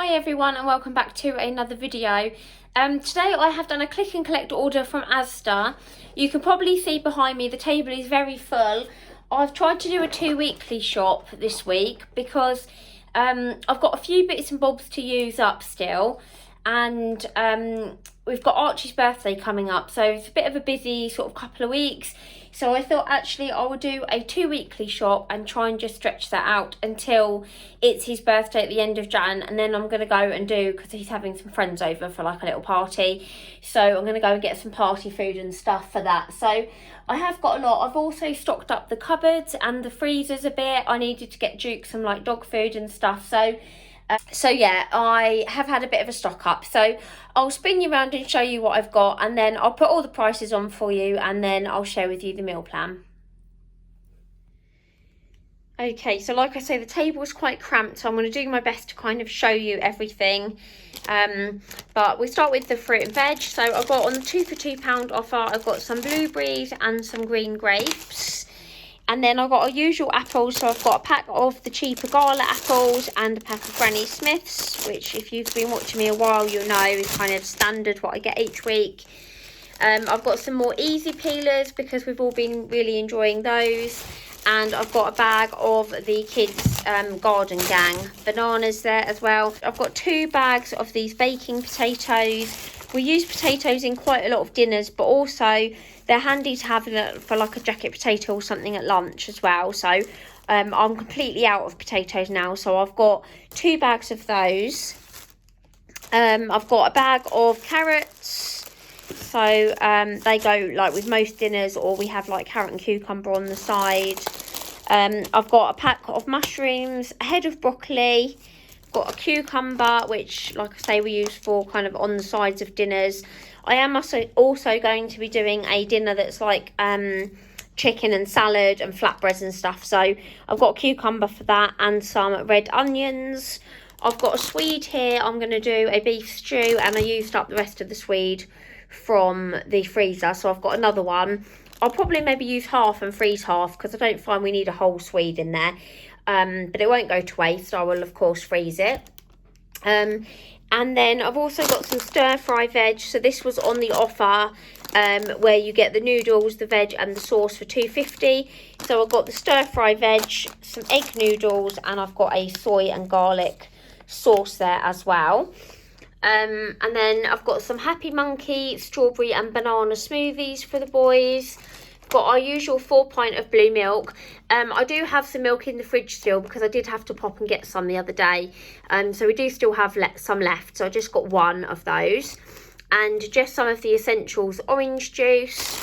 Hi everyone and welcome back to another video. Today I have done a click and collect order from Asda. You can probably see behind me the table is very full. I've tried to do a 2-weekly shop this week because I've got a few bits and bobs to use up still, and we've got Archie's birthday coming up, so it's a bit of a busy sort of couple of weeks. So I thought actually I would do a 2-weekly shop and try and just stretch that out until it's his birthday at the end of Jan, and then I'm going to go and do, because he's having some friends over for like a little party, so I'm going to go and get some party food and stuff for that. So I have got a lot. I've also stocked up the cupboards and the freezers a bit. I needed to get Duke some like dog food and stuff, so yeah, I have had a bit of a stock up. So I'll spin you around and show you what I've got, and then I'll put all the prices on for you, and then I'll share with you the meal plan. Okay, so like I say, the table is quite cramped, so I'm going to do my best to kind of show you everything. But we start with the fruit and veg. So I've got on the 2 for £2 offer, I've got some blueberries and some green grapes. And then I've got our usual apples, so I've got a pack of the cheaper Gala apples and a pack of Granny Smiths, which if you've been watching me a while, you'll know is kind of standard what I get each week. I've got some more easy peelers because we've all been really enjoying those. And I've got a bag of the kids' garden gang bananas there as well. I've got 2 bags of these baking potatoes. We use potatoes in quite a lot of dinners, but also they're handy to have for like a jacket potato or something at lunch as well. So I'm completely out of potatoes now, so I've got 2 bags of those. I've got a bag of carrots, so they go like with most dinners, or we have like carrot and cucumber on the side. I've got a pack of mushrooms, a head of broccoli, got a cucumber, which like I say we use for kind of on the sides of dinners. I am also going to be doing a dinner that's like chicken and salad and flatbreads and stuff, so I've got a cucumber for that and some red onions. I've got a swede here. I'm going to do a beef stew, and I used up the rest of the swede from the freezer, so I've got another one. I'll probably maybe use half and freeze half because I don't find we need a whole swede in there, but it won't go to waste. I will of course freeze it. And then I've also got some stir fry veg. So this was on the offer, where you get the noodles, the veg and the sauce for £2.50. So I've got the stir fry veg, some egg noodles, and I've got a soy and garlic sauce there as well. And then I've got some Happy Monkey strawberry and banana smoothies for the boys. Got our usual 4 pint of blue milk. I do have some milk in the fridge still because I did have to pop and get some the other day. So we do still have some left. So I just got 1 of those. And just some of the essentials, orange juice.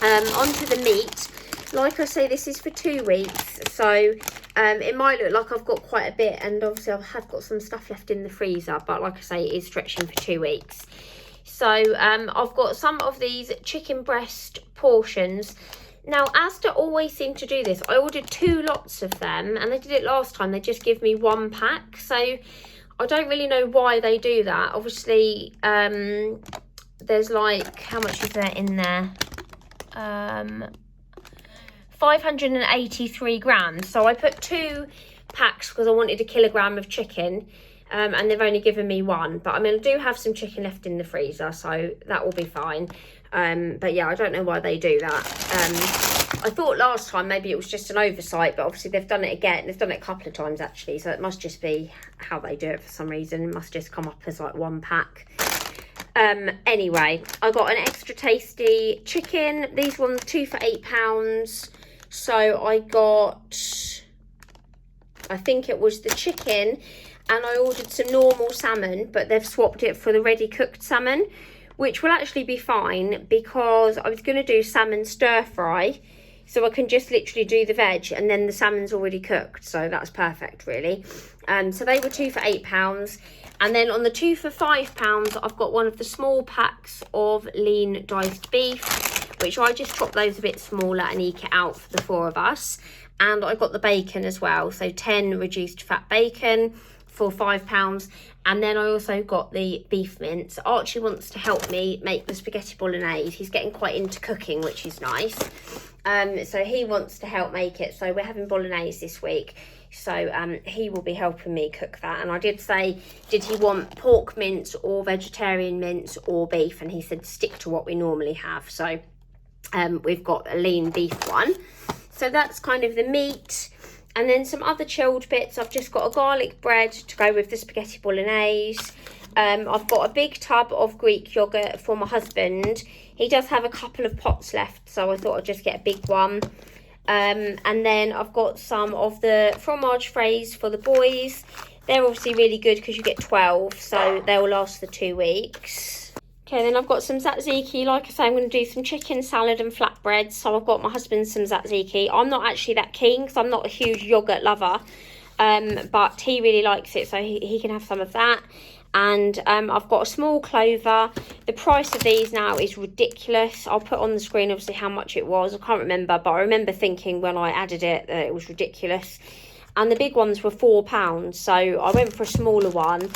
Onto the meat. Like I say, this is for 2 weeks. So it might look like I've got quite a bit. And obviously I have got some stuff left in the freezer. But like I say, it is stretching for 2 weeks. So I've got some of these chicken breast portions. Now Asda always seem to do this. I ordered 2 lots of them, and they did it last time. They just give me 1 pack, so I don't really know why they do that. Obviously there's like, how much is there in there? 583 grams. So I put 2 packs because I wanted 1 kilogram of chicken. And they've only given me 1, but I mean I do have some chicken left in the freezer, so that will be fine. But yeah, I don't know why they do that. I thought last time maybe it was just an oversight, but obviously they've done it again. They've done it a couple of times actually, so it must just be how they do it for some reason. It must just come up as like 1 pack. Anyway, I got an extra tasty chicken. These ones 2 for £8. So I got, I think it was the chicken, and I ordered some normal salmon, but they've swapped it for the ready cooked salmon, which will actually be fine because I was going to do salmon stir fry, so I can just literally do the veg and then the salmon's already cooked, so that's perfect really. So they were 2 for £8. And then on the 2 for £5, I've got one of the small packs of lean diced beef, which I just chopped those a bit smaller and eke it out for the 4 of us. And I got the bacon as well, so 10 reduced fat bacon, for £5. And then I also got the beef mince. Archie wants to help me make the spaghetti bolognese. He's getting quite into cooking, which is nice. So he wants to help make it. So we're having bolognese this week. So he will be helping me cook that. And I did say, did he want pork mince or vegetarian mince or beef? And he said stick to what we normally have. So we've got a lean beef one. So that's kind of the meat. And then some other chilled bits. I've just got a garlic bread to go with the spaghetti bolognese. I've got a big tub of Greek yogurt for my husband. He does have a couple of pots left, so I thought I'd just get a big one. And then I've got some of the fromage fraise for the boys. They're obviously really good because you get 12, so they'll last for 2 weeks. Okay, then I've got some tzatziki. Like I say, I'm going to do some chicken salad and flatbreads. So I've got my husband some tzatziki. I'm not actually that keen because I'm not a huge yogurt lover. But he really likes it, so he can have some of that. And I've got a small clover. The price of these now is ridiculous. I'll put on the screen, obviously, how much it was. I can't remember, but I remember thinking when I added it that it was ridiculous. And the big ones were £4. So I went for a smaller one.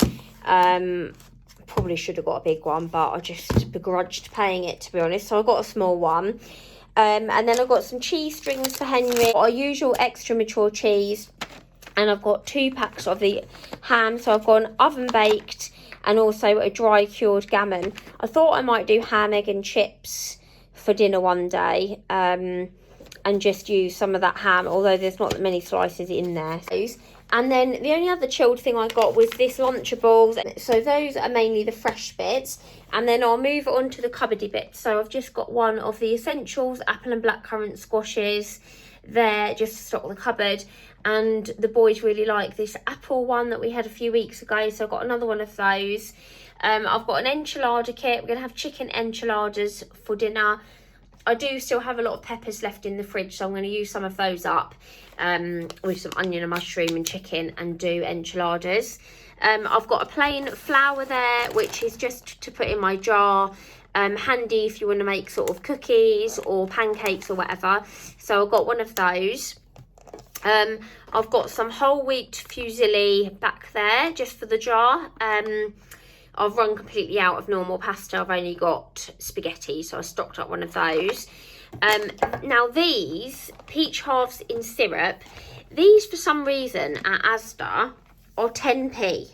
Probably should have got a big one, but I just begrudged paying it, to be honest. So I got a small one. And then I've got some cheese strings for Henry. Our usual extra mature cheese. And I've got 2 packs of the ham. So I've got an oven baked and also a dry cured gammon. I thought I might do ham, egg and chips for dinner one day. And just use some of that ham, although there's not that many slices in there. And then the only other chilled thing I got was this Lunchables. So those are mainly the fresh bits. And then I'll move on to the cupboardy bits. So I've just got one of the essentials, apple and blackcurrant squashes there, just to stock the cupboard. And the boys really like this apple one that we had a few weeks ago. So I've got another one of those. I've got an enchilada kit. We're going to have chicken enchiladas for dinner. I do still have a lot of peppers left in the fridge, so I'm going to use some of those up with some onion and mushroom and chicken and do enchiladas. I've got a plain flour there, which is just to put in my jar. Handy if you want to make sort of cookies or pancakes or whatever. So I've got one of those. I've got some whole wheat fusilli back there just for the jar. I've run completely out of normal pasta. I've only got spaghetti, so I stocked up one of those. Now these peach halves in syrup, these for some reason at Asda are 10p.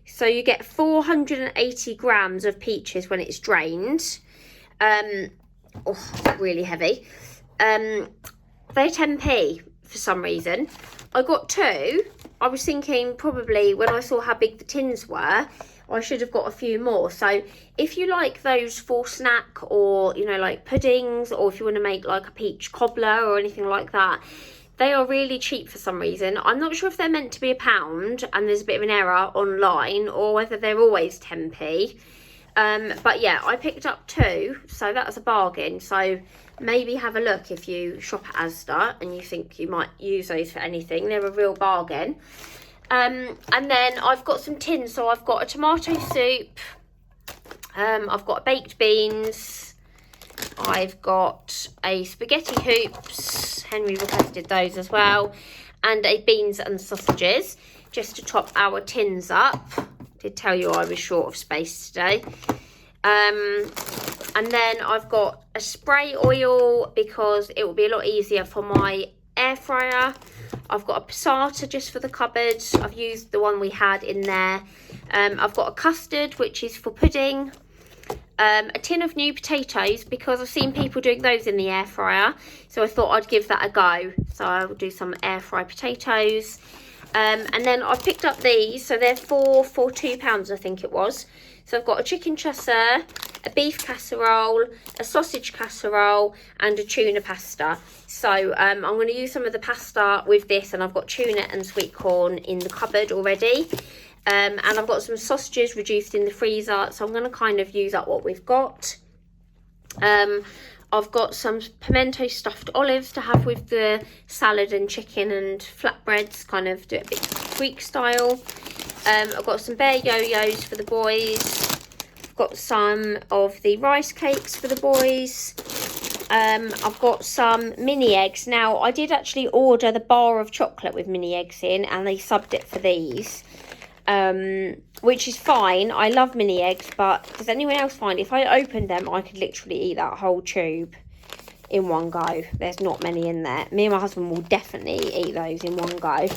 So you get 480 grams of peaches when it's drained. Really heavy. They're 10p for some reason. I got 2. I was thinking probably when I saw how big the tins were, I should have got a few more. So if you like those for snack or, you know, like puddings, or if you want to make like a peach cobbler or anything like that, they are really cheap for some reason. I'm not sure if they're meant to be £1 and there's a bit of an error online, or whether they're always 10p. But yeah, I picked up 2, so that's a bargain. So maybe have a look if you shop at Asda and you think you might use those for anything. They're a real bargain. And then I've got some tins. So I've got a tomato soup. I've got baked beans. I've got a spaghetti hoops. Henry requested those as well. And a beans and sausages, just to top our tins up. Did tell you I was short of space today. And then I've got a spray oil because it will be a lot easier for my air fryer. I've got a passata just for the cupboard. I've used the one we had in there. I've got a custard, which is for pudding. A tin of new potatoes because I've seen people doing those in the air fryer. So I thought I'd give that a go. So I will do some air fry potatoes. And then I've picked up these. So they're for £2, I think it was. So I've got a chicken chasseur, a beef casserole, a sausage casserole, and a tuna pasta. So I'm going to use some of the pasta with this, and I've got tuna and sweet corn in the cupboard already. And I've got some sausages reduced in the freezer, so I'm going to kind of use up what we've got. I've got some pimento stuffed olives to have with the salad and chicken and flatbreads, kind of do it a bit Greek style. I've got some bear yo-yos for the boys. I've got some of the rice cakes for the boys. I've got some mini eggs. Now, I did actually order the bar of chocolate with mini eggs in, and they subbed it for these, which is fine. I love mini eggs, but does anyone else find if I opened them, I could literally eat that whole tube in one go? There's not many in there. Me and my husband will definitely eat those in one go.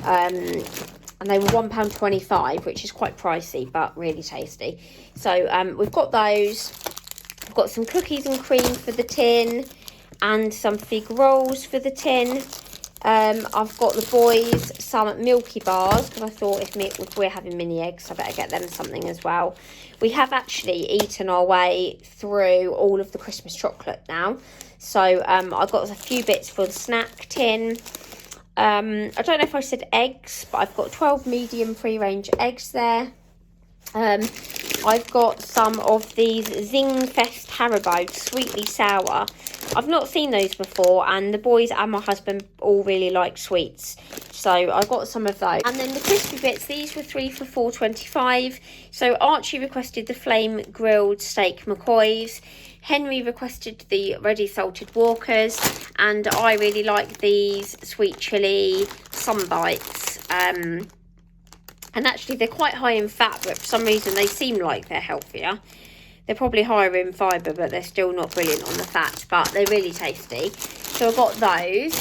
And they were £1.25, which is quite pricey, but really tasty. So we've got those. I've got some cookies and cream for the tin, and some fig rolls for the tin. I've got the boys some Milky Bars, because I thought if we're having mini eggs, I better get them something as well. We have actually eaten our way through all of the Christmas chocolate now. So I've got a few bits for the snack tin. I don't know if I said eggs, but I've got 12 medium free-range eggs there. I've got some of these Zing Fest Haribo sweetly sour. I've not seen those before, and the boys and my husband all really like sweets, so I got some of those. And then the crispy bits, these were 3 for £4.25. So Archie requested the flame grilled steak McCoys, Henry requested the ready salted Walkers, and I really like these sweet chilli Sunbites. And actually they're quite high in fat, but for some reason they seem like they're healthier. They're probably higher in fibre, but they're still not brilliant on the fat, but they're really tasty. So I got those.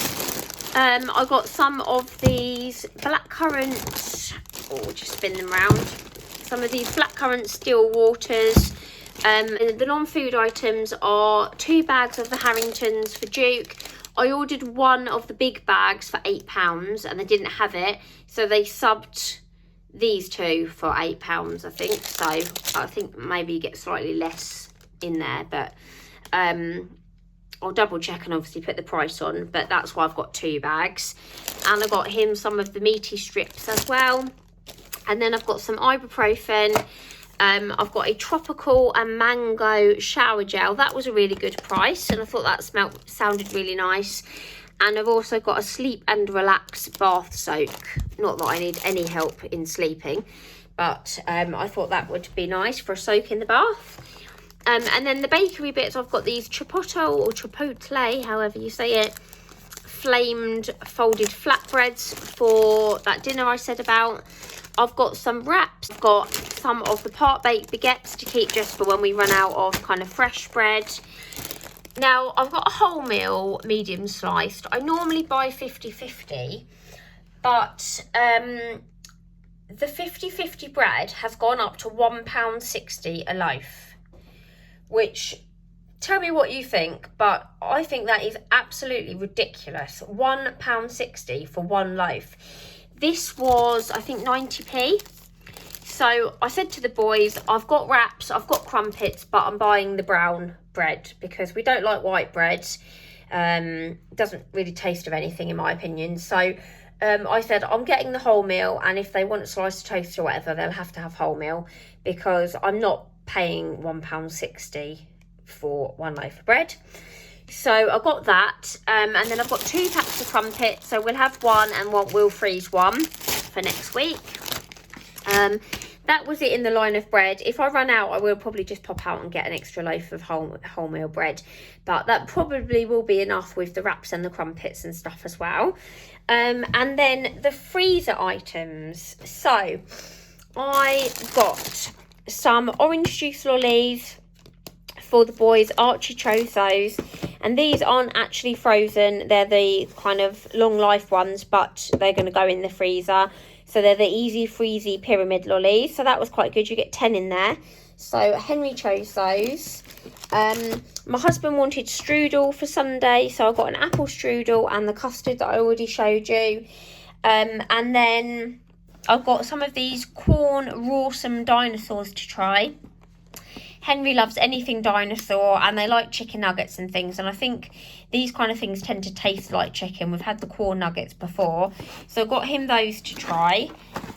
I got some of these blackcurrant, just spin them round. Some of these blackcurrant still waters. The non-food items are 2 bags of the Harringtons for Duke. I ordered one of the big bags for £8 and they didn't have it, so they subbed these two for £8, I think. So I think maybe you get slightly less in there, but I'll double check and obviously put the price on, but that's why I've got 2 bags. And I got him some of the meaty strips as well. And then I've got some ibuprofen. I've got a tropical and mango shower gel. That was a really good price, and I thought that sounded really nice. And I've also got a sleep and relax bath soak. Not that I need any help in sleeping, but I thought that would be nice for a soak in the bath. And then the bakery bits, I've got these chipotle, however you say it, flamed folded flatbreads for that dinner I said about. I've got some wraps. I've got some of the part-baked baguettes to keep just for when we run out of kind of fresh bread. Now, I've got a wholemeal medium sliced. I normally buy 50/50, but the 50/50 bread has gone up to £1.60 a loaf, which, tell me what you think, but I think that is absolutely ridiculous. £1.60 for one loaf. This was, I think, 90p. So I said to the boys, I've got wraps, I've got crumpets, but I'm buying the brown bread because we don't like white bread. Doesn't really taste of anything in my opinion. So I said I'm getting the wholemeal, and if they want a slice of toast or whatever, they'll have to have wholemeal, because I'm not paying £1.60 for one loaf of bread. So I got that, and then I've got 2 packs of crumpets, so we'll have one and we'll freeze one for next week. That was it in the line of bread. If I run out, I will probably just pop out and get an extra loaf of wholemeal bread, but that probably will be enough with the wraps and the crumpets and stuff as well. And then the freezer items. So I got some orange juice lollies for the boys. Archie chose those, and these aren't actually frozen. They're the kind of long life ones, but they're going to go in the freezer. So they're the easy freezy pyramid lollies. So that was quite good. You get 10 in there. So Henry chose those. My husband wanted strudel for Sunday, so I got an apple strudel and the custard that I already showed you. And then I've got some of these corn rawsome dinosaurs to try. Henry loves anything dinosaur, and they like chicken nuggets and things, and I think these kind of things tend to taste like chicken. We've had the corn nuggets before, so I got him those to try.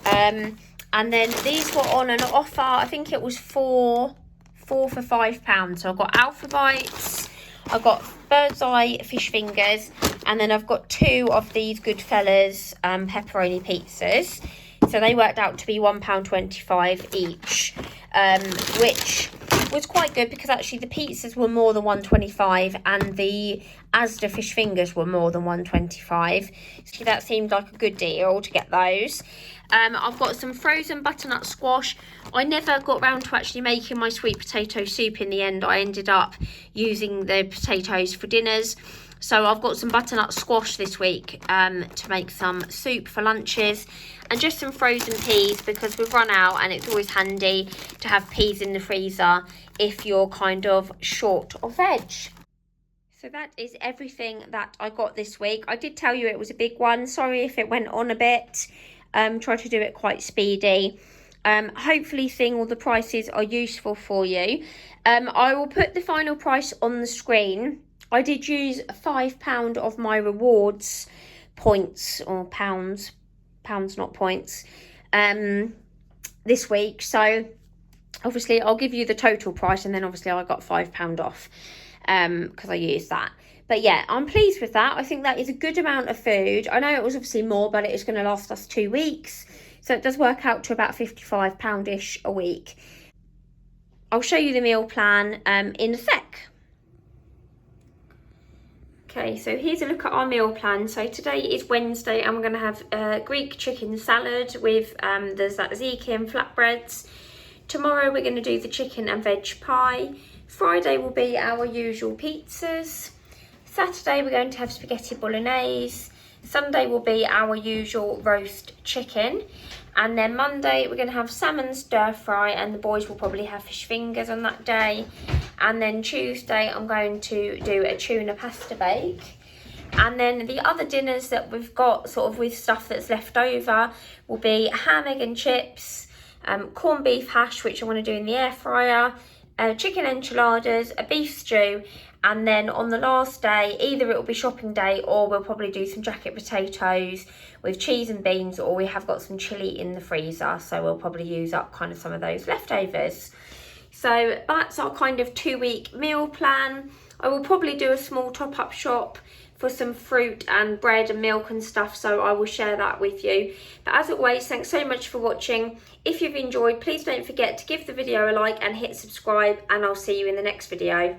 And then these were on an offer. I think it was four for £5. So I've got Alpha Bites, I've got Bird's Eye fish fingers, and then I've got 2 of these Goodfellas pepperoni pizzas. So they worked out to be £1.25 each, which was quite good because actually the pizzas were more than $1.25 and the Asda fish fingers were more than $1.25. So that seemed like a good deal to get those. I've got some frozen butternut squash. I never got round to actually making my sweet potato soup in the end. I ended up using the potatoes for dinners. So I've got some butternut squash this week to make some soup for lunches, and just some frozen peas because we've run out, and it's always handy to have peas in the freezer if you're kind of short of veg. So that is everything that I got this week. I did tell you it was a big one. Sorry if it went on a bit. Try to do it quite speedy. Hopefully seeing all the prices are useful for you. I will put the final price on the screen. I did use £5 of my rewards points, or pounds not points, this week. So obviously I'll give you the total price, and then obviously I got £5 off because I used that. But yeah, I'm pleased with that. I think that is a good amount of food. I know it was obviously more, but it is going to last us 2 weeks. So it does work out to about £55-ish a week. I'll show you the meal plan in a sec. Okay, so here's a look at our meal plan. So today is Wednesday, and we're going to have Greek chicken salad with the tzatziki and flatbreads. Tomorrow we're going to do the chicken and veg pie. Friday will be our usual pizzas. Saturday we're going to have spaghetti bolognese. Sunday will be our usual roast chicken. And then Monday we're going to have salmon stir fry, and the boys will probably have fish fingers on that day. And then Tuesday I'm going to do a tuna pasta bake. And then the other dinners that we've got sort of with stuff that's left over will be ham, egg and chips, corned beef hash, which I want to do in the air fryer, chicken enchiladas, a beef stew, and then on the last day either it will be shopping day, or we'll probably do some jacket potatoes with cheese and beans, or we have got some chilli in the freezer, so we'll probably use up kind of some of those leftovers. So that's our kind of 2-week meal plan. I will probably do a small top-up shop for some fruit and bread and milk and stuff, so I will share that with you. But as always, thanks so much for watching. If you've enjoyed, please don't forget to give the video a like and hit subscribe, and I'll see you in the next video.